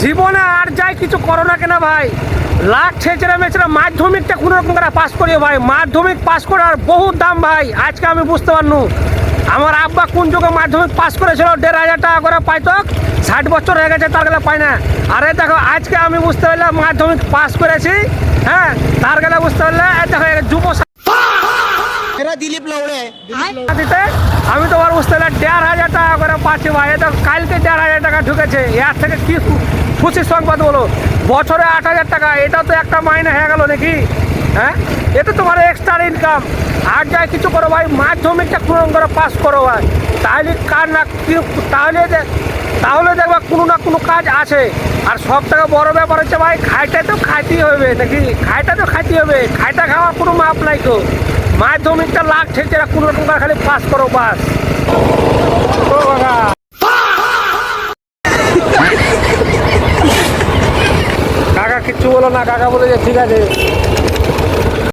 জীবনে আর যাই কিছু করো না কেন ভাই, লাখ ছেঁচড়া মেচড়া মাধ্যমিকটা কোনো রকম করে পাস করি ভাই। মাধ্যমিক পাস করার বহুত দাম ভাই, আজকে আমি বুঝতে পারনু। আমার আব্বা কোন যুগে মাধ্যমিক পাস করেছিল, ১৫০০ টাকা করে পাইতো, ৬০ বছর হয়ে গেছে তার গেলে পায় না। আরে দেখো আজকে আমি বুঝতে পারলাম মাধ্যমিক পাস করেছি, হ্যাঁ তার গেলে বুঝতে পারলে দেখো যুব দিলীপ লৌড়ে দিতে আমি তোমার বুঝতে পারলাম ১৫০০ টাকা করে পাচ্ছি ভাই। এটা কালকে ১৫০০ টাকা ঢুকেছে, এর থেকে কি খুশির সংবাদ বলো। বছরে ৮০০০ টাকা, এটা তো একটা মাইনে হয়ে গেল নাকি? হ্যাঁ এটা তোমার এক্সট্রা ইনকাম। আর যাই কিছু করো ভাই, মাধ্যমিকটা কোনো করে পাস করো ভাই, তাহলে কার না তাহলে দেখবা কোনো না কোনো কাজ আছে। আর সব থেকে বড় ব্যাপার হচ্ছে ভাই, খাইটা তো খাইতেই হবে নাকি, খাইটা তো খাইতেই হবে, খাইটা খাওয়ার কোনো মাপ নাই তো। মাধ্যমিকটা লাখ ঠেকে কোনো রকম করে খালি পাস করো বাস। ও বাবা কাকা কিচ্ছু বলো না, কাকা বলে যে ঠিক আছে।